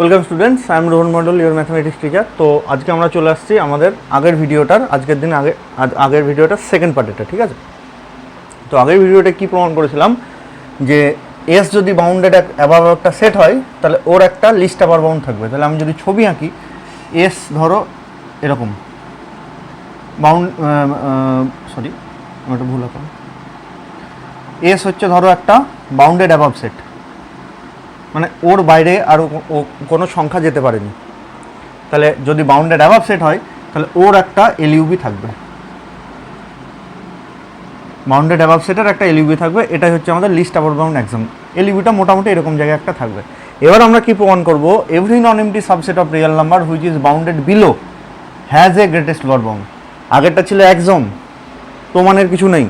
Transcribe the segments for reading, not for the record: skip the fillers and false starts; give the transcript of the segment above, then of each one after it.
Welcome students, I am Rohan Mondal, your mathematics teacher. তো আজকে আমরা চলে আসছি আমাদের আগের ভিডিওটার, আজকের দিন আগের ভিডিওটার সেকেন্ড পার্টেটা, ঠিক আছে? তো আগের ভিডিওটা কি প্রমাণ করেছিলাম যে এস যদি বাউন্ডেড অ্যাবাভ একটা সেট হয় তাহলে ওর একটা লিস্ট আবার বাউন্ড থাকবে। তাহলে আমি যদি ছবি আঁকি, এস ধরো এরকম আমি একটা ভুল আঁকলাম। এস হচ্ছে ধরো একটা বাউন্ডেড অ্যাবাভ সেট, মানে ওর বাইরে আর কোনো সংখ্যা যেতে পারেনি। তাহলে যদি বাউন্ডেড অ্যাবাভ সেট হয় তাহলে ওর একটা এলইউবি থাকবে, বাউন্ডেড অ্যাবাভ সেটের একটা এলইউবি থাকবে। এটাই হচ্ছে আমাদের লিস্ট আপার বাউন্ড এক্সাম। এলইউবিটা মোটামুটি এরকম জায়গায় একটা থাকবে। এবার আমরা কি প্রমাণ করব? Every non MT subset of real number which is bounded below has a greatest lower bound. আগেরটা ছিল একজম, প্রমাণের কিছু নেই,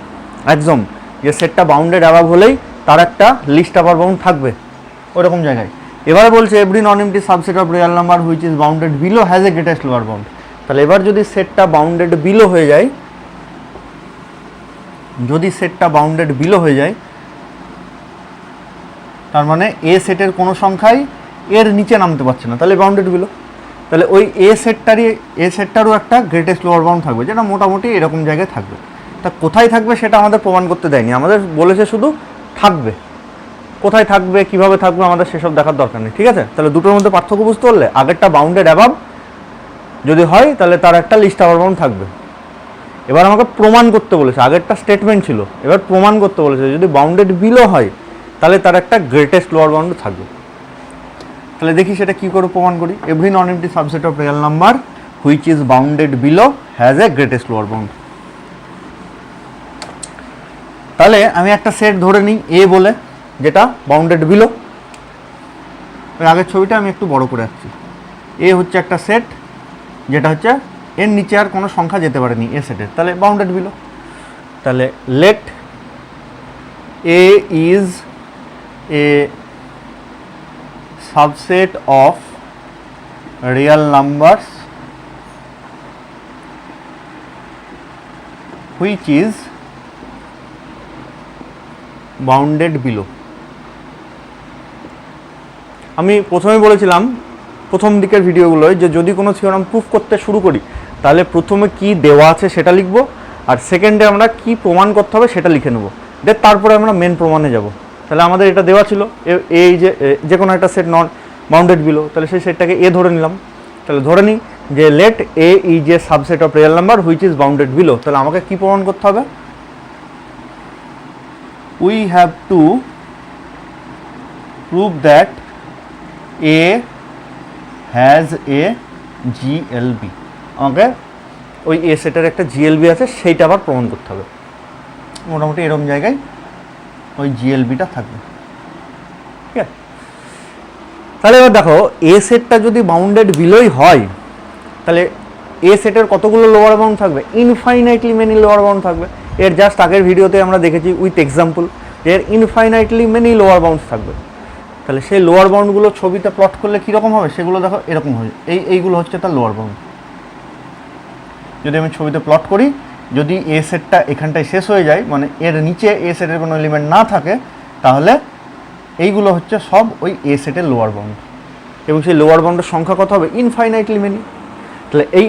একজম যে সেটটা বাউন্ডেড অ্যাবাভ হলেই তার একটা লিস্ট আপার বাউন্ড থাকবে ওরকম জায়গায়। এবার বলছে every non MT subset of real number which is bounded below has a greatest lower bound. তাহলে এবার যদি সেটটা বাউন্ডেড বিলো হয়ে যায়, তার মানে এ সেটের কোনো সংখ্যাই এর নিচে নামতে পারছে না, তাহলে বাউন্ডেড বিলো। তাহলে ওই এ সেটটারও একটা গ্রেটেস্ট লোয়ার বাউন্ড থাকবে, যেটা মোটামুটি এরকম জায়গায় থাকবে। তা কোথায় থাকবে সেটা আমাদের প্রমাণ করতে দেয়নি, আমাদের বলেছে শুধু থাকবে। কোথায় থাকবে, কিভাবে থাকবে, আমাদের সেসব দেখার দরকার নেই, ঠিক আছে? তাহলে দুটোর মধ্যে পার্থক্য বুঝতে পারলে, আগেরটা বাউন্ডেড অ্যাবাভ যদি হয় তাহলে তার একটা লিস্ট আপার বাউন্ড থাকবে। এবার আমাকে প্রমাণ করতে বলেছে, আগেরটা স্টেটমেন্ট ছিল, এবার প্রমাণ করতে বলেছে যদি বাউন্ডেড বিলো হয় তাহলে তার একটা গ্রেটেস্ট লোয়ার বাউন্ড থাকবে। তাহলে দেখি সেটা কি করে প্রমাণ করি। Every non MT subset of real number which is bounded below has a greatest lower bound. তাহলে আমি একটা সেট ধরে নিই এ বলে, যেটা বাউন্ডেড বিলো। আগের ছবিটা আমি একটু বড় করে রাখছি। এ হচ্ছে একটা সেট যেটা হচ্ছে এর নিচে আর কোনো সংখ্যা যেতে পারেনি এ সেটের, তাহলে বাউন্ডেড বিলো। তাহলে let A is a subset of real numbers which is bounded below. আমি প্রথমেই বলেছিলাম প্রথম দিকের ভিডিওগুলোয় যে যদি কোনো থিওরাম প্রুফ করতে শুরু করি তাহলে প্রথমে কি দেওয়া আছে সেটা লিখব, আর সেকেন্ডে আমরা কি প্রমাণ করতে হবে সেটা লিখে নেব, তারপরে আমরা মেন প্রমাণে যাব। তাহলে আমাদের এটা দেওয়া ছিল এই যে কোনো একটা সেট নন বাউন্ডেড বিলো, তাহলে সেই সেটটাকে এ ধরে নিলাম। তাহলে ধরে নিই যে let A is a subset of real number which is bounded below. তাহলে আমাকে কি প্রমাণ করতে হবে? We have to prove that A has a GLB. আমাকে ওই এ সেটের একটা জিএলবি আছে সেইটা আবার প্রমাণ করতে হবে। মোটামুটি এরকম জায়গায় ওই জিএলবিটা থাকবে, ঠিক আছে? তাহলে এবার দেখো এ সেটটা যদি বাউন্ডেড বিলোই হয় তাহলে এ সেটের কতগুলো লোয়ার বাউন্ড থাকবে? ইনফাইনাইটলি মেনি লোয়ার বাউন্ড থাকবে। এর জাস্ট আগের ভিডিওতে আমরা দেখেছি উইথ এক্সাম্পল যে এর ইনফাইনাইটলি মেনি লোয়ার বাউন্ড থাকবে। তাহলে সেই লোয়ার বাউন্ডগুলো ছবিতে প্লট করলে কীরকম হবে সেগুলো দেখো এরকম হবে। এইগুলো হচ্ছে তার লোয়ার বাউন্ড। যদি আমি ছবিতে প্লট করি, যদি এ সেটটা এখানটায় শেষ হয়ে যায়, মানে এর নিচে এ সেটের কোনো এলিমেন্ট না থাকে, তাহলে এইগুলো হচ্ছে সব ওই এ সেটের লোয়ার বাউন্ড। এবং সেই লোয়ার বাউন্ডের সংখ্যা কত হবে? Infinitely many. তাহলে এই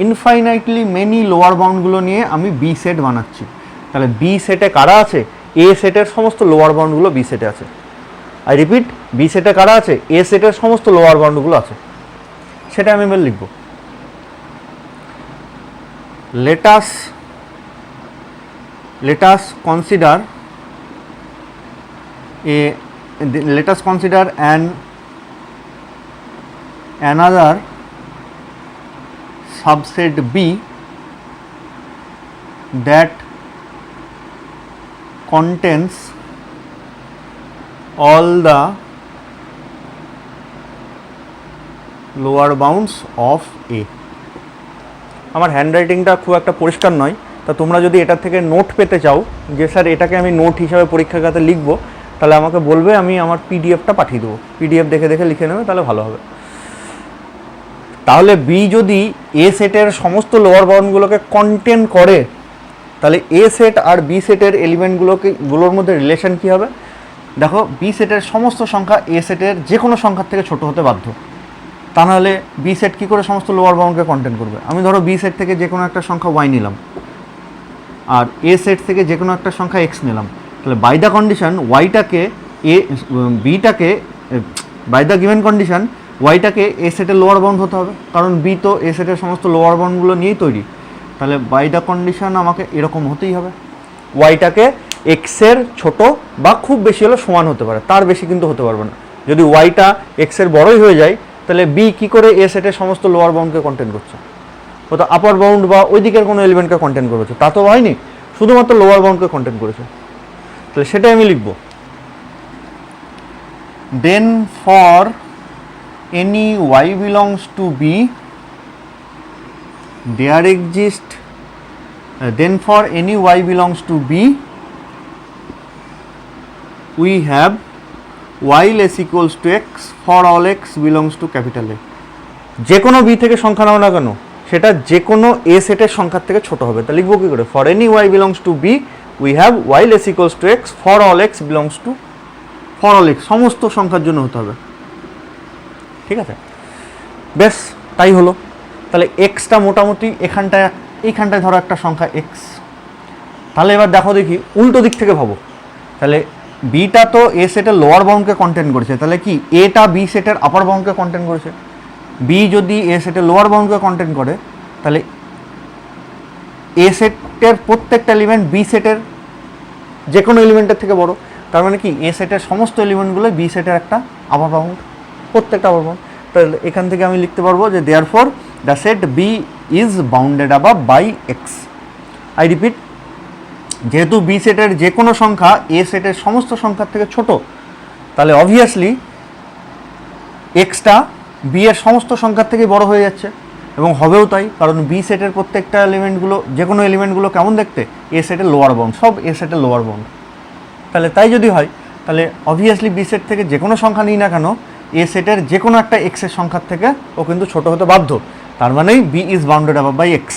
ইনফাইনাইটলি মেনি লোয়ার বাউন্ডগুলো নিয়ে আমি বি সেট বানাচ্ছি। তাহলে বি সেটে কারা আছে? এ সেটের সমস্ত লোয়ার বাউন্ডগুলো বি সেটে আছে। আই রিপিট, বি সেটে কারা আছে? এ সেটের সমস্ত লোয়ার বাউন্ডগুলো আছে। সেটা আমি এবার লিখব। let us consider another subset B that contains all the lower bounds of A. আমার হ্যান্ডরাইটিংটা খুব একটা পরিষ্কার নয়, তা তোমরা যদি এটার থেকে নোট পেতে চাও যে স্যার এটাকে আমি নোট হিসাবে পরীক্ষার খাতায় লিখবো, তাহলে আমাকে বলবে, আমি আমার পিডিএফটা পাঠিয়ে দেবো। পিডিএফ দেখে দেখে লিখে নেবে, তাহলে ভালো হবে। তাহলে বি যদি এ সেটের সমস্ত লোয়ার বাউন্ডগুলোকে কন্টেন করে, তাহলে এ সেট আর বি সেটের এলিমেন্টগুলোর মধ্যে রিলেশন কী হবে? দেখো, বি সেটের সমস্ত সংখ্যা এ সেটের যে কোনো সংখ্যার থেকে ছোট হতে বাধ্য। তা নাহলে বি সেট কী করে সমস্ত লোয়ার বাউন্ডকে কন্টেন্ট করবে? আমি ধরো বি সেট থেকে যে কোনো একটা সংখ্যা ওয়াই নিলাম আর এ সেট থেকে যে কোনো একটা সংখ্যা এক্স নিলাম, তাহলে বাই দ্য কন্ডিশন ওয়াইটাকে বিটাকে বাই দ্য গিভেন কন্ডিশন ওয়াইটাকে এ সেটের লোয়ার বাউন্ড হতে হবে, কারণ বি তো এ সেটের সমস্ত লোয়ার বাউন্ডগুলো নিয়েই তৈরি। তাহলে বাই দ্য কন্ডিশন আমাকে এরকম হতেই হবে, ওয়াইটাকে এক্সের ছোট বা খুব বেশি হলে সমান হতে পারে, তার বেশি কিন্তু হতে পারবে না। যদি ওয়াইটা এক্সের বড়ই হয়ে যায় তাহলে বি কী করে এ সেটের সমস্ত লোয়ার বাউন্ডকে কন্টেন্ট করছে? ও তো আপার বাউন্ড বা ওই দিকের কোনো এলিমেন্টকে কন্টেন্ট করেছে, তা তো হয়নি, শুধুমাত্র লোয়ার বাউন্ডকে কন্টেন্ট করেছে। তাহলে সেটাই আমি লিখব, then for any Y belongs to B there exist then for any y belongs to b we have y less equals to x for all x belongs to capital A। যে কোনো b থেকে সংখ্যা নাও না কেন সেটা যে কোনো a সেটের সংখ্যার থেকে ছোট হবে। তা লিখবো কি করে? for any y belongs to b we have y less equals to x for all x belongs to for all x, সমস্ত সংখ্যার জন্য হতে হবে। ঠিক আছে, বেশ তাই হলো। তাহলে এক্সটা মোটামুটি এইখানটায় ধরো একটা সংখ্যা এক্স। তাহলে এবার দেখো দেখি উল্টো দিক থেকে ভাবো, তাহলে বিটা তো এ সেটের লোয়ার বাউন্ডকে কন্টেন্ট করেছে, তাহলে কি এটা বি সেটের আপার বাউন্ডকে কন্টেন্ট করেছে? বি যদি এ সেটের লোয়ার বাউন্ডকে কন্টেন্ট করে তাহলে এ সেটের প্রত্যেকটা এলিমেন্ট বি সেটের যে কোনো এলিমেন্টের থেকে বড়, তার মানে কি এ সেটের সমস্ত এলিমেন্টগুলো বি সেটের একটা আপার বাউন্ড, প্রত্যেকটা আপার বাউন্ড। তাহলে এখান থেকে আমি লিখতে পারবো যে therefore the set B is bounded above by x. I repeat, যেহেতু বি সেটের যে কোনো সংখ্যা এ সেটের সমস্ত সংখ্যার থেকে ছোট, তাহলে অবভিয়াসলি এক্সটা বি এর সমস্ত সংখ্যার থেকে বড় হয়ে যাচ্ছে, এবং হবেও তাই, কারণ বি সেটের প্রত্যেকটা এলিমেন্টগুলো যে কোনো এলিমেন্টগুলো কেমন দেখতে? এ সেটের লোয়ার বাউন্ড, সব এ সেটের লোয়ার বাউন্ড। তাহলে তাই যদি হয় তাহলে অবভিয়াসলি বি সেট থেকে যে কোনো সংখ্যা নিই না কেন এ সেটের যে কোনো একটা এক্সের সংখ্যার থেকে ও কিন্তু ছোট হতে বাধ্য, তার মানেই B is bounded above by x.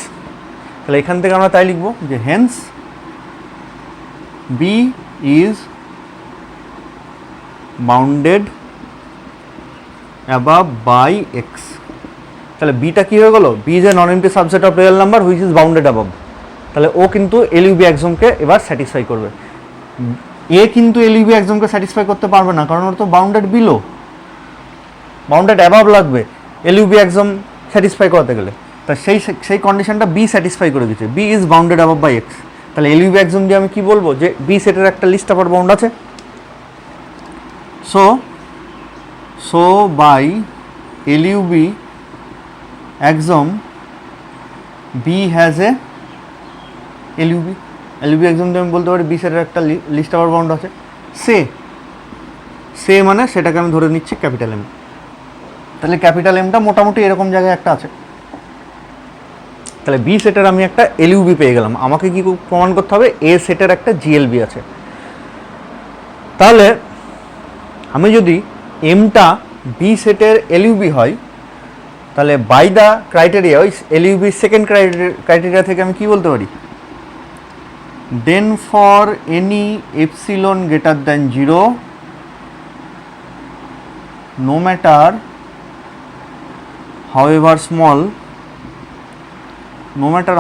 তাহলে এখান থেকে আমরা তাই লিখব যে hence B is bounded above by x. তাহলে বিটা কী হয়ে গেল? B is a non empty subset of real number which is bounded above. তাহলে ও কিন্তু এলইউবি এক্সমকে এবার স্যাটিসফাই করবে। এ কিন্তু এলইউবি এক্সমকে স্যাটিসফাই করতে পারবে না, কারণ ওর তো বাউন্ডেড বিলো, বাউন্ডেড অ্যাবাভ লাগবে এলইউবি এক্সম স্যাটিসফাই করাতে গেলে। তা সেই কন্ডিশনটা বি স্যাটিসফাই করে দিচ্ছে, B is bounded above by x. তাহলে এলইউবি এক্সম দিয়ে আমি কি বলবো? যে বি সেটের একটা লিস্ট আপার বাউন্ড আছে। So by LUB axiom B has a LUB axiom দিয়ে আমি বলতে পারি বি সেটের একটা লিস্ট আপার বাউন্ড আছে। সে মানে সেটাকে আমি ধরে নিচ্ছি ক্যাপিটাল এম। তাহলে ক্যাপিটাল এমটা মোটামুটি এরকম জায়গায় একটা আছে। তাহলে বি সেটের আমি একটা এলইউবি পেয়ে গেলাম, আমাকে কি প্রমাণ করতে হবে? এ সেটের একটা জিএলবি আছে। তাহলে আমি যদি এমটা বি সেটের এলইউবি হয় তাহলে বাই দ্য ক্রাইটেরিয়া, ওই এলইউবির সেকেন্ড ক্রাইটেরিয়া থেকে আমি কি বলতে পারি? Then for any epsilon greater than 0 no matter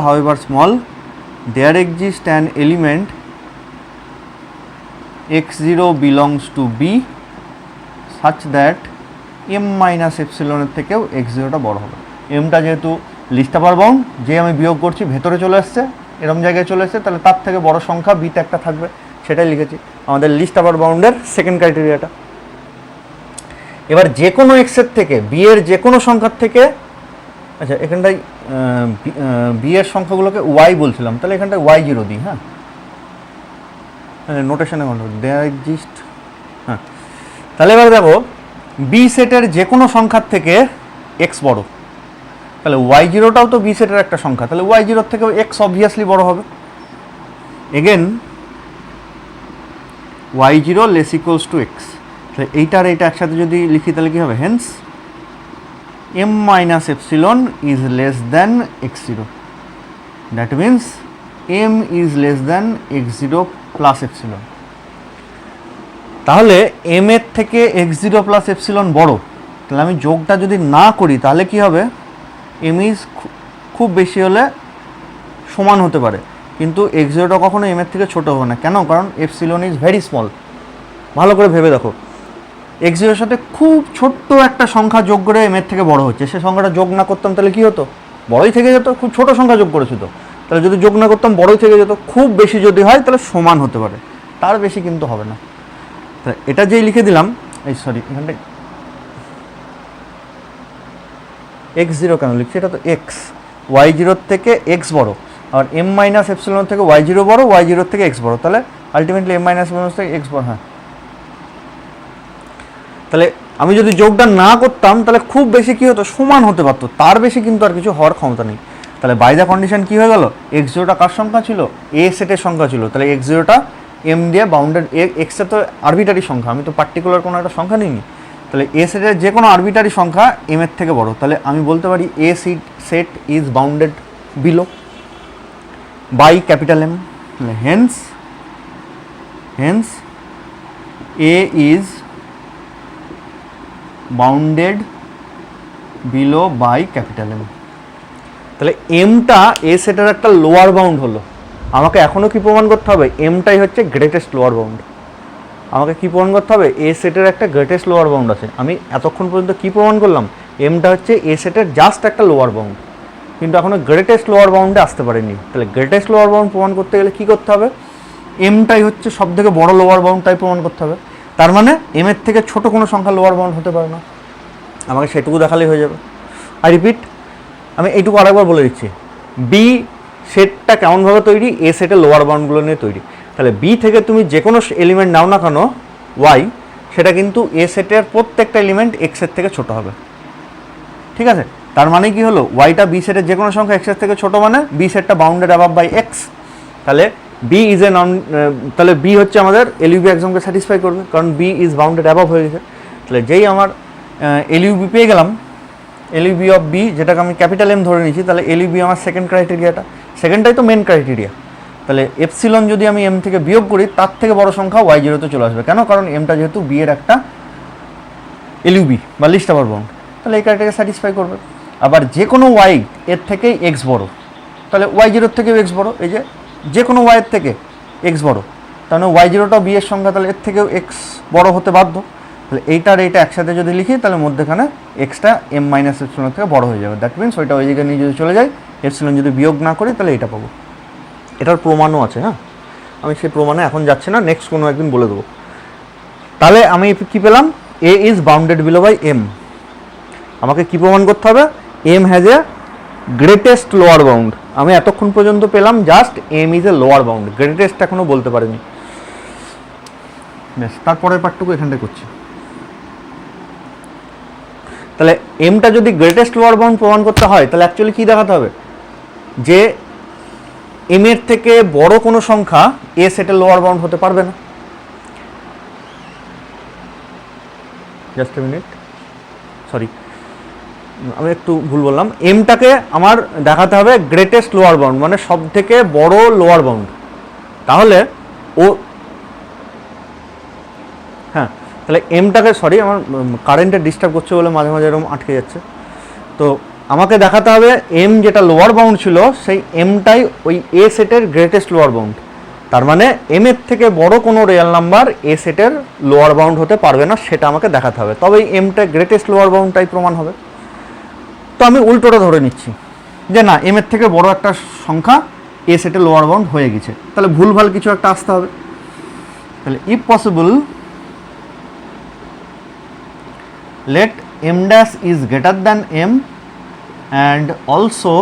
however small there exists an element x0 belongs to b such that m minus epsilon এর থেকেও x0টা বড় হবে। এমটা যেহেতু লিস্ট আপার বাউন্ড, যে আমি বিয়োগ করছি ভেতরে চলে আসছে, এরকম জায়গায় চলে আসছে, তাহলে তার থেকে বড় সংখ্যা বিতে একটা থাকবে, সেটাই লিখেছি আমাদের লিস্ট আপার বাউন্ডের সেকেন্ড ক্রাইটেরিয়াটা। এবার যে কোনো এক্সের থেকে বি এর যে কোনো সংখ্যার থেকে, আচ্ছা এখানটায় বি এর সংখ্যাগুলোকে ওয়াই বলছিলাম, তাহলে এখানটায় y0 দিই। হ্যাঁ, নোটেশনে দেয়ার এক্সিস্ট। হ্যাঁ, তাহলে এবার দেখো বি সেটের যে কোনো সংখ্যার থেকে এক্স বড়, তাহলে y0টাও তো বি সেটের একটা সংখ্যা, তাহলে y0 থেকেও এক্স অবভিয়াসলি বড় হবে। Again y0 less equals to x. তাহলে এইটার এইটা একসাথে যদি লিখি তাহলে কী হবে? Hence m minus epsilon is less than x0, that means m is less than x0 plus epsilon। তাহলে m এর থেকে x0 plus epsilon বড়, তাহলে আমি যোগটা যদি না করি তাহলে কি হবে, এম ইজ খুব বেশি হলে সমান হতে পারে, কিন্তু এক্স জিরোটা কখনো এম এর থেকে ছোটো হবে না। কেন? কারণ এপসিলন ইজ ভেরি স্মল। ভালো করে ভেবে দেখো, এক্স জিরোর সাথে খুব ছোট্ট একটা সংখ্যা যোগ করে এম এর থেকে বড় হচ্ছে, সে সংখ্যাটা যোগ না করতাম তাহলে কী হতো, বড়ই থেকে যেত। খুব ছোটো সংখ্যা যোগ করেছি তো, তাহলে যদি যোগ না করতাম বড়ই থেকে যেত। খুব বেশি যদি হয় তাহলে সমান হতে পারে, তার বেশি কিন্তু হবে না। তাহলে এটা যেই লিখে দিলাম, এই সরি এখানটায় এক্স জিরো কেন লিখছি, এটা তো এক্স, ওয়াই জিরোর থেকে এক্স বড়, আর এম মাইনাস এপসিলন থেকে ওয়াই জিরো বড়, ওয়াই জিরোর থেকে এক্স বড়, তাহলে আলটিমেটলি এম মাইনাস এপসিলন থেকে এক্স বড়। হ্যাঁ, তাহলে আমি যদি যোগটা না করতাম তাহলে খুব বেশি কী হতো, সমান হতে পারতো, তার বেশি কিন্তু আর কিছু হওয়ার ক্ষমতা নেই। তাহলে বাই দ্য কন্ডিশন কী হয়ে গেল, এক্স জিরোটা কার সংখ্যা ছিল, এ সেটের সংখ্যা ছিল, তাহলে এক্স জিরোটা এম দিয়ে বাউন্ডেড, এক্সের তো আরবিটারি সংখ্যা, আমি তো পার্টিকুলার কোনো একটা সংখ্যা নিইনি, তাহলে এ সেটের যে কোনো আরবিটারি সংখ্যা এম এর থেকে বড়, তাহলে আমি বলতে পারি A set is bounded below by capital M. Hence A is bounded below by capital M. তাহলে এমটা এ সেটের একটা লোয়ার বাউন্ড হলো। আমাকে এখনও কি প্রমাণ করতে হবে, এমটাই হচ্ছে গ্রেটেস্ট লোয়ার বাউন্ড। আমাকে কি প্রমাণ করতে হবে, এ সেটের একটা গ্রেটেস্ট লোয়ার বাউন্ড আছে। আমি এতক্ষণ পর্যন্ত কি প্রমাণ করলাম, এমটা হচ্ছে এ সেটের জাস্ট একটা লোয়ার বাউন্ড, কিন্তু এখনও গ্রেটেস্ট লোয়ার বাউন্ডে আসতে পারেনি। তাহলে গ্রেটেস্ট লোয়ার বাউন্ড প্রমাণ করতে গেলে কী করতে হবে, এমটাই হচ্ছে সব থেকে বড়ো লোয়ার বাউন্ড, তাই প্রমাণ করতে হবে। তার মানে এম এর থেকে ছোটো কোনো সংখ্যা লোয়ার বাউন্ড হতে পারে না, আমাকে সেটুকু দেখালেই হয়ে যাবে। আই রিপিট, আমি এইটুকু আরেকবার বলে দিচ্ছি, বি সেটটা কেমনভাবে তৈরি, এ সেটের লোয়ার বাউন্ডগুলো নিয়ে তৈরি। তাহলে বি থেকে তুমি যে কোনো এলিমেন্ট নাও না কেন ওয়াই, সেটা কিন্তু এ সেটের প্রত্যেকটা এলিমেন্ট এক্সের থেকে ছোট হবে, ঠিক আছে? তার মানে কি হলো, ওয়াইটা বি সেটের যে কোনো সংখ্যা এক্সের থেকে ছোটো, মানে বি সেটটা বাউন্ডেড অ্যাবাভ বাই এক্স। তাহলে বি ইজ এ নন, তাহলে বি হচ্ছে আমাদের এলইউবি এক্সামকে স্যাটিসফাই করবে, কারণ বি ইজ বাউন্ডেড অ্যাবাভ হয়ে গেছে। তাহলে যেই আমার এলইউবি পেয়ে গেলাম, এলইউবি অফ বি, যেটাকে আমি ক্যাপিটাল এম ধরে নিয়েছি, তাহলে এলইউবি আমার সেকেন্ড ক্রাইটেরিয়াটা, সেকেন্ডটাই তো মেন ক্রাইটেরিয়া। তাহলে এপসিলন যদি আমি এম থেকে বিয়োগ করি, তার থেকে বড় সংখ্যা ওয়াই জিরোতে চলে আসবে। কেন? কারণ এমটা যেহেতু বি এর একটা এলইউবি বা লিস্ট আবার বাউন্ড, তাহলে এই ক্রাইটেরিয়া স্যাটিসফাই করবে। আবার যে কোনো ওয়াই এর থেকেই এক্স বড়, তাহলে ওয়াই জিরোর থেকেও এক্স বড়, এই যে কোনো ওয়াইয়ের থেকে এক্স বড়, তাহলে ওয়াই জিরোটাও বি এর সংখ্যা, তাহলে এর থেকেও এক্স বড় হতে বাধ্য। তাহলে এইটার এইটা একসাথে যদি লিখি, তাহলে মধ্যেখানে এক্সটা এম মাইনাস এপসিলন থেকে বড় হয়ে যাবে। দ্যাট মিনস ওইটা ওই জায়গায় নিয়ে যদি চলে যায়, এপসিলন যদি বিয়োগ না করি, তাহলে এটা পাবো। এটার প্রমাণও আছে, হ্যাঁ, আমি সেই প্রমাণে এখন যাচ্ছি না, নেক্সট কোনো একদিন বলে দেবো। তাহলে আমি কি পেলাম, A is bounded below by M. আমাকে কি প্রমাণ করতে হবে, M has a greatest lower bound. আমি এতক্ষণ পর্যন্ত পেলাম just M is a lower bound, greatest এখনও বলতে পারিনি। বেশ, তারপরের পার্টটুকু এখানটায় করছি। তাহলে এমটা যদি গ্রেটেস্ট লোয়ার বাউন্ড প্রমাণ করতে হয়, তাহলে অ্যাকচুয়ালি কী দেখাতে হবে, যে এম এর থেকে বড় কোনো সংখ্যা এ সেটের লোয়ার বাউন্ড হতে পারবে না। জাস্ট এ মিনিট, সরি আমি একটু ভুল বললাম। এমটাকে আমার দেখাতে হবে গ্রেটেস্ট লোয়ার বাউন্ড, মানে সব থেকে বড় লোয়ার বাউন্ড। তাহলে ও, হ্যাঁ, তাহলে এমটাকে, সরি আমার কারেন্টে ডিস্টার্ব করছে বলে মাঝে মাঝে এরকম আটকে যাচ্ছে। তো আমাকে দেখাতে হবে এম যেটা লোয়ার বাউন্ড ছিল, সেই এমটাই ওই এ সেটের গ্রেটেস্ট লোয়ার বাউন্ড। তার মানে এম এর থেকে বড় কোনো রিয়েল নাম্বার এ সেটের লোয়ার বাউন্ড হতে পারবে না, সেটা আমাকে দেখাতে হবে, তবে এই এমটা গ্রেটেস্ট লোয়ার বাউন্ডটাই প্রমাণ হবে। তো আমি উল্টোটা ধরে নিচ্ছি যে না, এম এর থেকে বড় একটা সংখ্যা এ সেটের লোয়ার বাউন্ড হয়ে গেছে, তাহলে ভুলভাল কিছু একটা আসতে হবে। তাহলে if possible let m dash is greater than m and also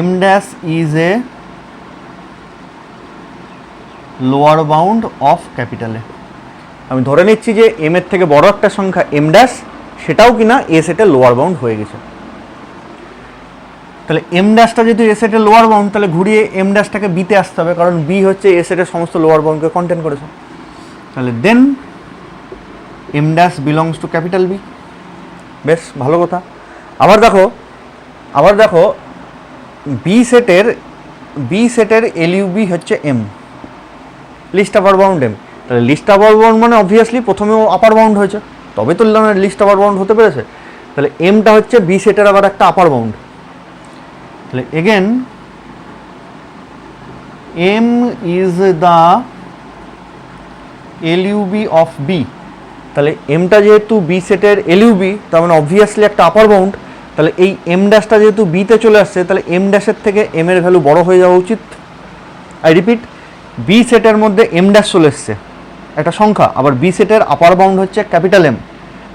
m dash is a lower bound of capital A। আমি ধরে নিচ্ছি যে m এর থেকে বড় একটা সংখ্যা m dash, সেটাও কিনা a সেটের লোয়ার বাউন্ড হয়ে গেছে। তাহলে m ড্যাশটা যেহেতু a সেটের লোয়ার বাউন্ড, তাহলে ঘুরিয়ে m ড্যাশটাকে b তে আসতে হবে, কারণ b হচ্ছে a সেটের সমস্ত লোয়ার বাউন্ডকে কন্টেন করেছে। তাহলে then M dash belongs to capital B. বেশ ভালো কথা। আবার দেখো বি সেটের এলইউবি হচ্ছে M, least upper bound M. তাহলে লিস্ট আপার বাউন্ড মানে অবভিয়াসলি প্রথমেও আপার বাউন্ড হয়েছে, তবে তো লিস্ট আপার বাউন্ড হতে পেরেছে। তাহলে এমটা হচ্ছে বি সেটের আবার একটা আপার বাউন্ড। তাহলে again M is the LUB of B. তাহলে এমটা যেহেতু বি সেটের এলইউবি, তার মানে অবভিয়াসলি একটা আপার বাউন্ড। তাহলে এই এম ড্যাশটা যেহেতু বিতে চলে আসছে, তাহলে এম ড্যাশের থেকে এম এর ভ্যালু বড় হয়ে যাওয়া উচিত। আই রিপিট, বি সেটের মধ্যে এম ড্যাশ চলে এসছে একটা সংখ্যা, আবার বি সেটের আপার বাউন্ড হচ্ছে ক্যাপিটাল এম।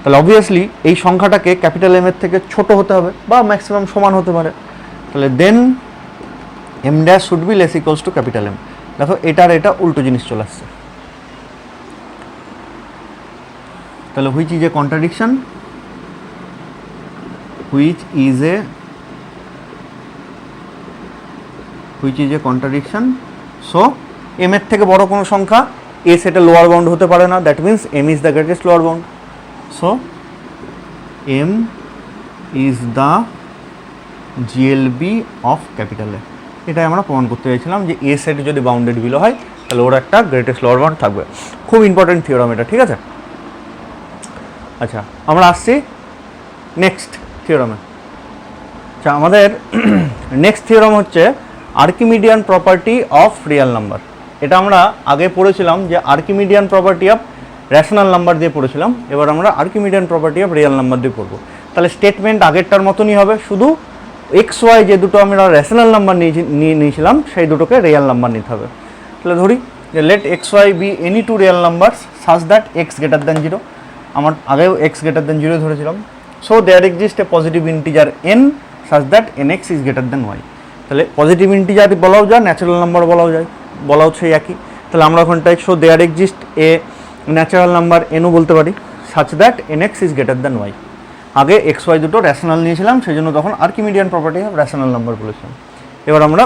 তাহলে অবভিয়াসলি এই সংখ্যাটাকে ক্যাপিটাল এম এর থেকে ছোট হতে হবে বা ম্যাক্সিমাম সমান হতে পারে। তাহলে then M dash should be less equals to capital M. দেখো এটার এটা উল্টো জিনিস চলে আসছে। তাহলে which is a contradiction, which is a contradiction. So M এর থেকে বড় কোনো সংখ্যা এ সেটা লোয়ার বাউন্ড হতে পারে না, that means m is the greatest lower bound. So m is the GLB of capital A. এটাই আমরা প্রমাণ করতে চাইছিলাম যে এ সেট যদি বাউন্ডেড বিলো হয় তাহলে ওর একটা গ্রেটেস্ট লোয়ার বাউন্ড থাকবে। খুব ইম্পর্টেন্ট থিওরাম এটা, ঠিক আছে। আচ্ছা, আমরা আসছি নেক্সট থিওরামে। আচ্ছা, আমাদের নেক্সট থিওরাম হচ্ছে Archimedean property of real number. এটা আমরা আগে পড়েছিলাম যে Archimedean property of rational number দিয়ে পড়েছিলাম, এবার আমরা Archimedean property of real number দিয়ে পড়বো। তাহলে স্টেটমেন্ট আগেরটার মতনই হবে, শুধু এক্স ওয়াই যে দুটো আমরা রেশনাল নাম্বার নিয়েছিলাম সেই দুটোকে রিয়েল নাম্বার নিতে হবে। তাহলে ধরি যে let x y be any two real numbers such that x greater than zero. আমার আগেও এক্স গ্রেটার দ্যান জিরো ধরেছিলাম। So there exist a positive integer n such that n x is greater than y. তাহলে positive integer বলাও যায়, natural number বলাও সেই একই। তাহলে আমরা ওখানটায় so there exist a natural number এনও বলতে পারি such that n x is greater than y. আগে এক্স ওয়াই দুটো রেশনাল নিয়েছিলাম, সেই জন্য তখন Archimedean property of rational number বলেছিলাম। এবার আমরা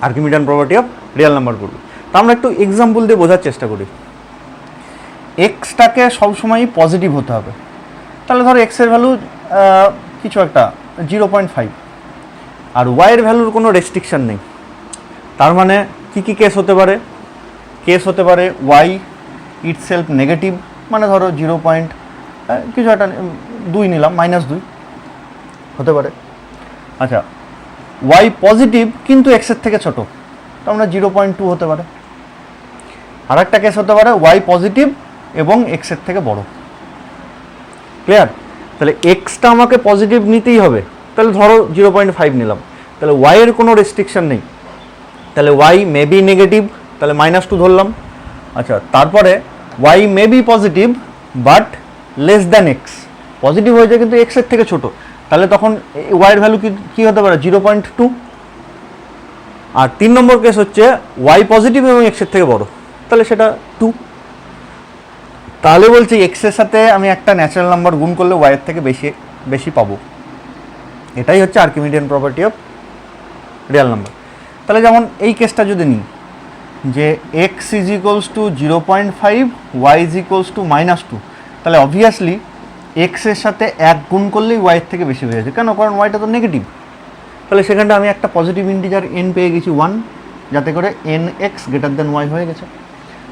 Archimedean property of real number করব। তা আমরা একটু এক্সাম্পল দিয়ে বোঝার চেষ্টা করি। এক্সটাকে সবসময়ই পজিটিভ হতে হবে। তাহলে ধরো এক্সের ভ্যালু কিছু একটা 0.5 আর ওয়াইয়ের ভ্যালুর কোনো রেস্ট্রিকশান নেই। তার মানে কী কেস হতে পারে? কেস হতে পারে ওয়াই ইটসেলফ নেগেটিভ, মানে ধরো 0. কিছু একটা 2 নিলাম, -2 হতে পারে। আচ্ছা, ওয়াই পজিটিভ কিন্তু এক্সের থেকে ছোট, তো আমরা 0.2 হতে পারে। আর একটা কেস হতে পারে ওয়াই পজিটিভ এবং এক্সের থেকে বড়। ক্লিয়ার? তাহলে এক্সটা আমাকে পজিটিভ নিতেই হবে। তাহলে ধরো 0.5 নিলাম, তাহলে ওয়াইয়ের কোনো রেস্ট্রিকশন নেই। তাহলে ওয়াই মে বি নেগেটিভ, তাহলে -2 ধরলাম। আচ্ছা, তারপরে y may be positive but less than x, positive হয়েছে কিন্তু এক্সের থেকে ছোট, তাহলে তখন ওয়াইয়ের ভ্যালু কী হতে পারে? 0.2। আর 3 নম্বর কেস হচ্ছে ওয়াই পজিটিভ এবং এক্সের থেকে বড়, তাহলে সেটা 2। তাহলে বলছি এক্সের সাথে আমি একটা ন্যাচারাল নাম্বার গুণ করলে ওয়াইয়ের থেকে বেশি পাবো। এটাই হচ্ছে Archimedean property of real number. তাহলে যেমন এই কেসটা যদি নিই যে x is equals to 0.5, y is equals to -2, তাহলে অবভিয়াসলি এক্সের সাথে 1 গুণ করলেই ওয়াইয়ের থেকে বেশি হয়ে যাচ্ছে। কেন? কারণ ওয়াইটা তো নেগেটিভ। তাহলে সেখানটা আমি একটা পজিটিভ ইন্টিজার এন পেয়ে গেছি 1, যাতে করে n x greater than y হয়ে গেছে।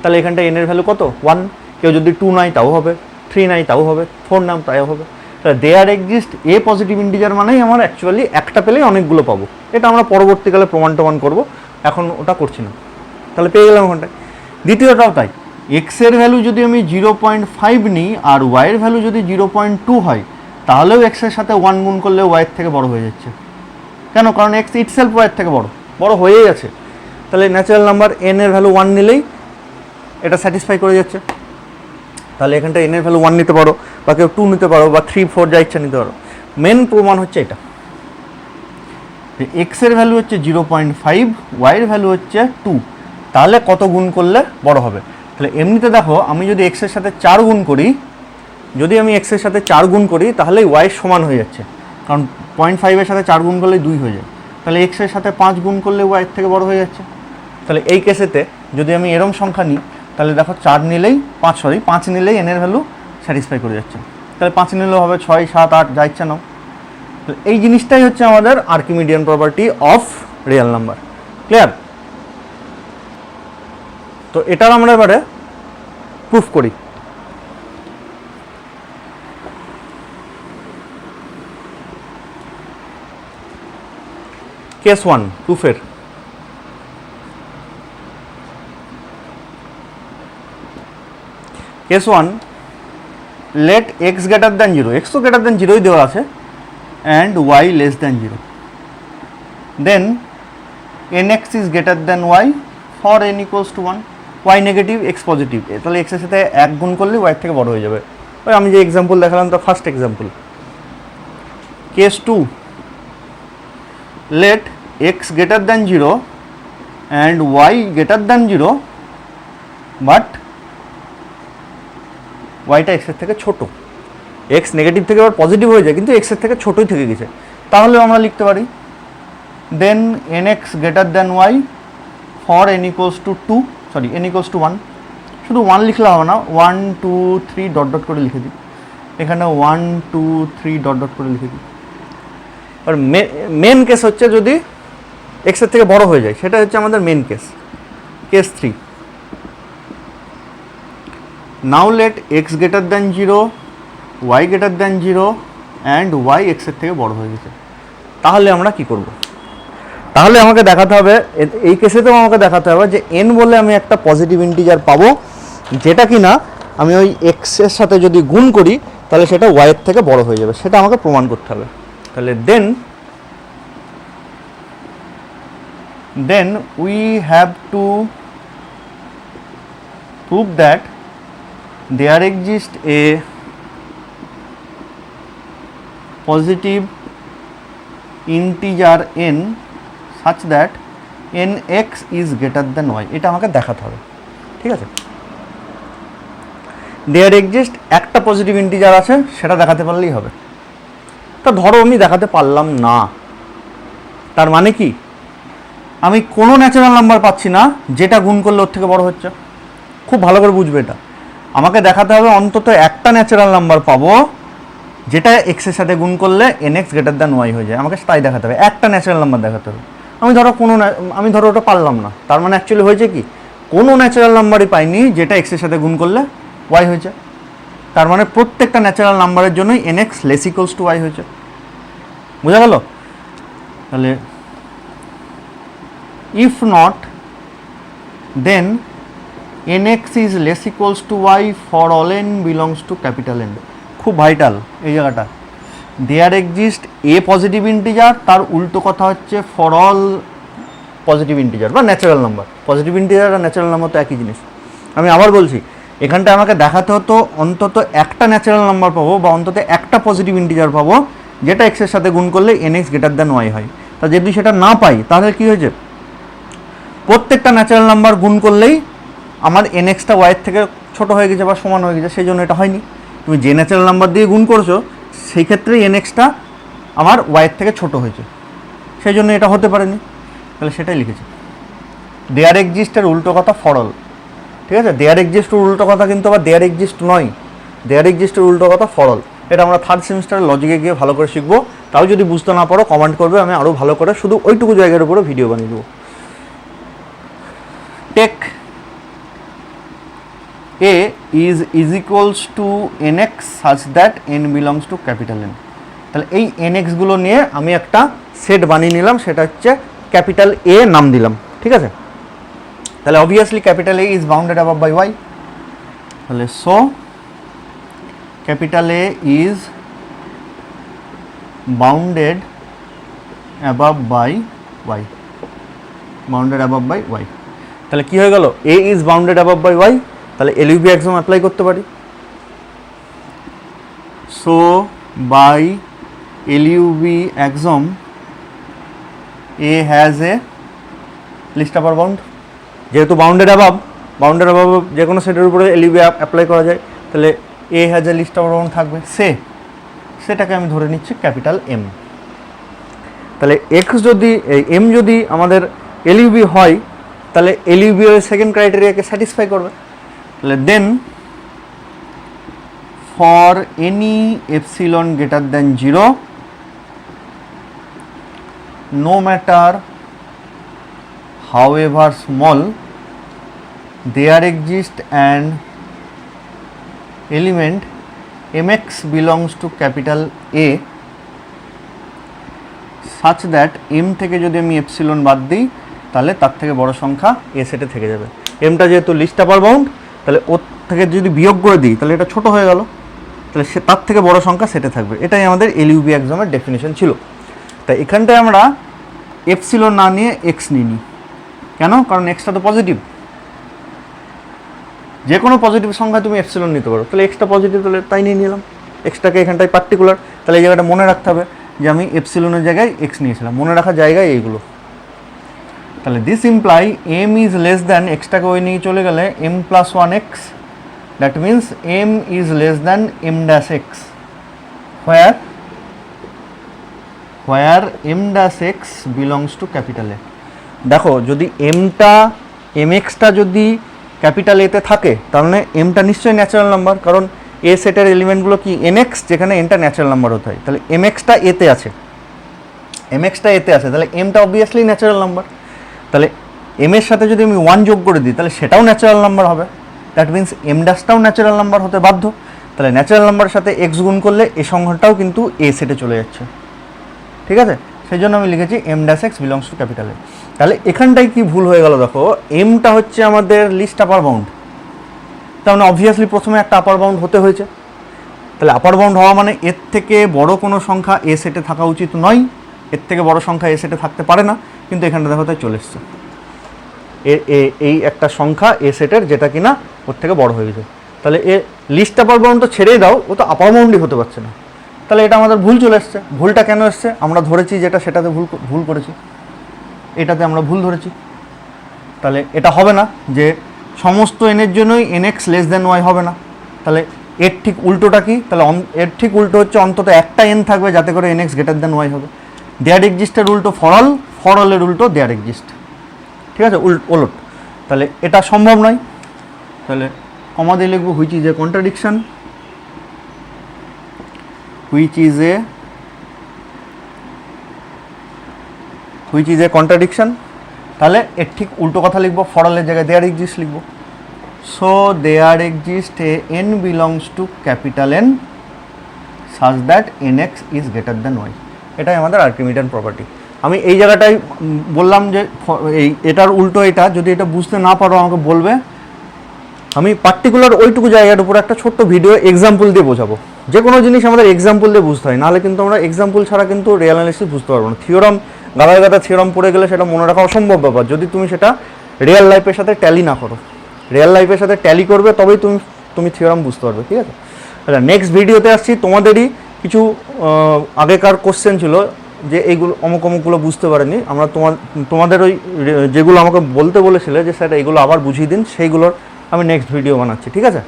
তাহলে এখানটা এনের ভ্যালু কত? 1। কেউ যদি 2 নাই তাও হবে, 3 নাই তাও হবে, 4 নাম তাও হবে। তাহলে there exist a positive integer মানেই আমার অ্যাকচুয়ালি একটা পেলেই অনেকগুলো পাবো। এটা আমরা পরবর্তীকালে প্রমাণ করবো, এখন ওটা করছি না। তাহলে পেয়ে গেলাম ওখানটায়। দ্বিতীয়টাও তাই, এক্সের ভ্যালু যদি আমি 0.5 নিই আর ওয়াইয়ের ভ্যালু যদি 0.2 হয়, তাহলেও এক্সের সাথে 1 গুণ করলে ওয়াইয়ের থেকে বড় হয়ে যাচ্ছে। কেন? কারণ এক্স ইটসেলফ ওয়াইয়ের থেকে বড় হয়েই আছে। তাহলে ন্যাচারাল নাম্বার এন এর ভ্যালু 1 নিলেই এটা স্যাটিসফাই করে যাচ্ছে। তাহলে এখানটা এন এর ভ্যালু 1 নিতে পারো, বা কেউ 2 নিতে পারো, বা 3, 4 যা ইচ্ছা নিতে পারো। মেন প্রমাণ হচ্ছে এটা, এক্সের ভ্যালু হচ্ছে 0.5, ওয়াইয়ের ভ্যালু হচ্ছে 2, তাহলে কত গুণ করলে বড় হবে? তাহলে এমনিতে দেখো, আমি যদি এক্সের সাথে 4 গুণ করি, তাহলে ওয়াই সমান হয়ে যাচ্ছে, কারণ 0.5-এর সাথে 4 গুণ করলে 2 হয়ে যায়। তাহলে এক্সের সাথে 5 গুণ করলে ওয়াইয়ের থেকে বড় হয়ে যাচ্ছে। তাহলে এই কেসেতে যদি আমি এরম সংখ্যা নিই, তাহলে দেখো 5 নিলেই এনের ভ্যালু স্যাটিসফাই করে যাচ্ছে। তাহলে 5 নিলেও হবে 6, 7, 8 যা ইচ্ছা নাও। তাহলে এই জিনিসটাই হচ্ছে আমাদের Archimedean property of real number. Clear? তো এটার আমরা এবারে প্রুফ করি। কেস 1 প্রুফের case 1 let x greater than 0, x তো greater than 0 দেওয়া আছে, and y less than 0, then nx is greater than y for n equals to 1, y negative x positive, তাহলে x এর সাথে 1 গুণ করলে y থেকে বড় হয়ে যাবে। ওই আমি যে এক্সাম্পল দেখালাম তো first example. Case 2 let x greater than 0 and y greater than 0 but ওয়াইটা এক্সের থেকে ছোট, এক্স নেগেটিভ থেকে আবার পজিটিভ হয়ে যায় কিন্তু এক্সের থেকে ছোটই থেকে গেছে, তাহলে আমরা লিখতে পারি then N x greater than Y for N equals to 2, sorry N equals to 1, শুধু 1 লিখলে হবে না, 1 2 3 ডট ডট করে লিখে দিই, এখানে 1 2 3 ডট ডট করে লিখে দিই। আর মেন কেস হচ্ছে যদি এক্সের থেকে বড় হয়ে যায়, সেটা হচ্ছে আমাদের main case. Case 3 now let x greater than 0, y greater than 0 and y x এর থেকে বড় হয়ে গেছে, তাহলে আমরা কি করব? তাহলে আমাকে দেখাতে হবে, এই কেসেতেও আমাকে দেখাতে হবে যে n বলে আমি একটা পজিটিভ ইন্টিজার পাবো যেটা কি না আমি ওই x এর সাথে যদি গুণ করি তাহলে সেটা y এর থেকে বড় হয়ে যাবে, সেটা আমাকে প্রমাণ করতে হবে। তাহলে then we have to prove that there exists a positive integer n such that nx is greater than y, এটা আমাকে দেখাতে হবে, ঠিক আছে। there exists একটা পজিটিভ ইন্টিজার আছে, সেটা দেখাতে পারলেই হবে। তা ধরো আমি দেখাতে পারলাম না, তার মানে কি আমি কোনো ন্যাচারাল নাম্বার পাচ্ছি না যেটা গুণ করলে ওর থেকে বড় হচ্ছে। খুব ভালো করে বুঝবে এটা, আমাকে দেখাতে হবে অন্তত একটা ন্যাচারাল নাম্বার পাবো যেটা এক্স এর সাথে গুণ করলে n x greater than y হয়ে যায়, আমাকে তাই দেখাতে হবে, একটা ন্যাচারাল নাম্বার দেখাতে হবে। আমি ধরো ওটা পারলাম না, তার মানে অ্যাকচুয়ালি হয়েছে কি কোনো ন্যাচারাল নাম্বারই পাইনি যেটা এক্স এর সাথে গুণ করলে ওয়াই হয়েছে, তার মানে প্রত্যেকটা ন্যাচারাল নাম্বারের জন্যই n x less equals to y হয়েছে। বোঝা গেল? তাহলে if not then nx is less equals to y for all n belongs to capital N, খুব ভাইটাল এই জায়গাটা। There exist a positive integer, তার উল্টো কথা হচ্ছে ফর অল পজিটিভ ইন্টিজার বা ন্যাচারাল নাম্বার। পজিটিভ ইন্টিজার আর ন্যাচারাল নাম্বার তো একই জিনিস। আমি আবার বলছি, এখানটা আমাকে দেখাতে হতো অন্তত একটা ন্যাচারাল নাম্বার পাবো বা অন্তত একটা পজিটিভ ইন্টিজার পাবো যেটা এক্সের সাথে গুণ করলে n x greater than y হয়। তা যদি সেটা না পাই তাহলে কী হয়েছে, প্রত্যেকটা ন্যাচারাল নাম্বার গুণ করলেই আমার এন এক্সটা ওয়াইয়ের থেকে ছোটো হয়ে গেছে বা সমান হয়ে গেছে, সেই জন্য এটা হয়নি। তুমি যে ন্যাচারাল নাম্বার দিয়ে গুণ করছো সেই ক্ষেত্রে এন এক্সটা আমার ওয়াইয়ের থেকে ছোটো হয়েছে, সেই জন্য এটা হতে পারেনি, তাহলে সেটাই লিখেছি। দেয়ার এক্সিস্টের উল্টো কথা ফর অল, ঠিক আছে। দেয়ার এক্সিস্টের উল্টো কথা কিন্তু আবার দেয়ার এক্সিস্ট নয়, দেয়ার এক্সিস্টের উল্টো কথা ফর অল। এটা আমরা থার্ড সেমিস্টারের লজিকে গিয়ে ভালো করে শিখবো। তাও যদি বুঝতে না পারো কমেন্ট করবে, আমি আরও ভালো করে শুধু ওইটুকু জায়গার উপরে ভিডিও বানিয়ে দেবো। Take A is equals to nx such that n belongs to capital N, তাহলে এই nx গুলো নিয়ে আমি একটা সেট বানিয়ে নিলাম, সেটা হচ্ছে ক্যাপিটাল A নাম দিলাম, ঠিক আছে। তাহলে obviously capital A is bounded above by y, তাহলে so capital A is bounded above by y, bounded above by y। তাহলে কি হয়ে গেল, A is bounded above by y, তাহলে এলইউবি এক্সাম অ্যাপ্লাই করতে পারি। So by LUB axiom A has a least upper bound, যেহেতু bounded above যে কোনো সেটের উপরে এলইউবি অ্যাপ্লাই করা যায়, তাহলে A has a least upper bound থাকবে, সেটাকে আমি ধরে নিচ্ছি ক্যাপিটাল এম। তাহলে এক্স যদি এম যদি আমাদের এলইউবি হয় তাহলে এলইউবি ওই সেকেন্ড ক্রাইটেরিয়াকে স্যাটিসফাই করবে। তাহলে then for any epsilon greater than 0 no matter however small there exists an element mx belongs to capital A such that m থেকে যদি আমি এপসিলন বাদ দিই তাহলে তার থেকে বড় সংখ্যা এ সেটে থেকে যাবে। এমটা যেহেতু লিস্ট আপার বাউন্ড, তাহলে ওর থেকে যদি বিয়োগ করে দিই তাহলে এটা ছোট হয়ে গেল, তাহলে সে তার থেকে বড় সংখ্যা সেটে থাকবে। এটাই আমাদের এলইউবি এক্সামের ডেফিনেশন ছিল। তাই এখানটায় আমরা এপসিলন না নিয়ে এক্স নিই। কেন? কারণ এক্সটা তো পজিটিভ, যে কোনো পজিটিভ সংখ্যায় তুমি এপসিলন নিতে পারো, তাহলে এক্সটা পজিটিভ, তাহলে তাই নিয়ে নিলাম। এক্সটাকে এখানটায় পার্টিকুলার, তাহলে এই জায়গাটা মনে রাখতে হবে যে আমি এপসিলনের জায়গায় এক্স নিয়েছিলাম, মনে রাখার জায়গায় এইগুলো। তাহলে this imply M is less than, এক্সটাকে ওই নিয়ে চলে গেলে M plus one X, that means M is less than M dash X, where M dash x belongs to capital A. দেখো যদি এম এক্সটা যদি ক্যাপিটাল এতে থাকে তাহলে এমটা নিশ্চয়ই ন্যাচারাল নাম্বার, কারণ এ সেটের এলিমেন্টগুলো কি এন এক্স, যেখানে এনটা ন্যাচারাল নাম্বার হতে হয়। তাহলে এম এক্সটা এতে আছে, তাহলে এমটা অবভিয়াসলি ন্যাচারাল নাম্বার। তাহলে এম এর সাথে যদি আমি 1 যোগ করে দিই তাহলে সেটাও ন্যাচারাল নাম্বার হবে, দ্যাট মিন্স এম ড্যাশটাও ন্যাচারাল নাম্বার হতে বাধ্য। তাহলে ন্যাচারাল নাম্বারের সাথে এক্স গুণ করলে এই সংখ্যাটাও কিন্তু এ সেটে চলে যাচ্ছে, ঠিক আছে? সেই জন্য আমি লিখেছি m dash x belongs to capital A. তাহলে এখানটায় কি ভুল হয়ে গেল, দেখো এমটা হচ্ছে আমাদের লিস্ট আপার বাউন্ড, তার মানে অবভিয়াসলি প্রথমে একটা আপার বাউন্ড হতে হয়েছে। তাহলে আপার বাউন্ড হওয়া মানে এর থেকে বড় কোনো সংখ্যা এ সেটে থাকা উচিত নয়, এর থেকে বড় সংখ্যা এ সেটে থাকতে পারে না, কিন্তু এখানটা দেখো তাই চলে এসছে এই একটা সংখ্যা এ সেটের যেটা কিনা ওর থেকে বড় হয়ে গেছে। তাহলে এ লিস্ট আপার বাউন্ড তো ছেড়েই দাও, ও তো আপার বাউন্ডই হতে পারছে না। তাহলে এটা আমাদের ভুল চলে এসছে। ভুলটা কেন এসছে? আমরা ধরেছি যেটা সেটাতে ভুল করেছি, এটাতে আমরা ভুল ধরেছি। তাহলে এটা হবে না যে সমস্ত এনের জন্যই n x less than y হবে না। তাহলে এর ঠিক উল্টোটা কি? তাহলে এর ঠিক উল্টো হচ্ছে অন্তত একটা এন থাকবে যাতে করে n x greater than y হবে। দেয়ার এক্সিস্টের উল্টো ফর অলের উল্টো দেয়ার এক্সিস্ট, ঠিক আছে? ওলট। তাহলে এটা সম্ভব নয়। তাহলে কমা দিয়ে লিখবো which is a contradiction, which is a contradiction. তাহলে এর ঠিক উল্টো কথা লিখবো, ফরালের জায়গায় দেয়ার এক্সিস্ট লিখবো। So there exist a n belongs to capital N such that n x is greater than y. এটাই আমাদের আর্কিমিডিয়ান প্রপার্টি। আমি এই জায়গাটায় বললাম যে এটার উল্টো এটা, যদি এটা বুঝতে না পারো আমাকে বলবে, আমি পার্টিকুলার ওইটুকু জায়গার উপর একটা ছোট্ট ভিডিও এক্সাম্পল দিয়ে বোঝাবো। যে কোনো জিনিস আমাদের এক্সাম্পল দিয়ে বুঝতে হয়, নাহলে কিন্তু আমরা এক্সাম্পল ছাড়া কিন্তু রিয়েল অ্যানালিসিস বুঝতে পারবো না। থিওরাম গাদা থিওরাম পড়ে গেলে সেটা মনে রাখা অসম্ভব ব্যাপার, যদি তুমি সেটা রিয়েল লাইফের সাথে ট্যালি না করো। রিয়েল লাইফের সাথে ট্যালি করবে তবেই তুমি থিওরাম বুঝতে পারবে, ঠিক আছে? আচ্ছা, নেক্সট ভিডিওতে আসছি। তোমাদেরই কিছু আগেকার কোশ্চেন ছিল যে এইগুলো অমুকগুলো বুঝতে পারেনি, আমরা তোমাদের ওই যেগুলো আমাকে বলতে বলেছিলে যে স্যার এইগুলো আবার বুঝিয়ে দিন, সেইগুলোর আমি নেক্সট ভিডিও বানাচ্ছি, ঠিক আছে?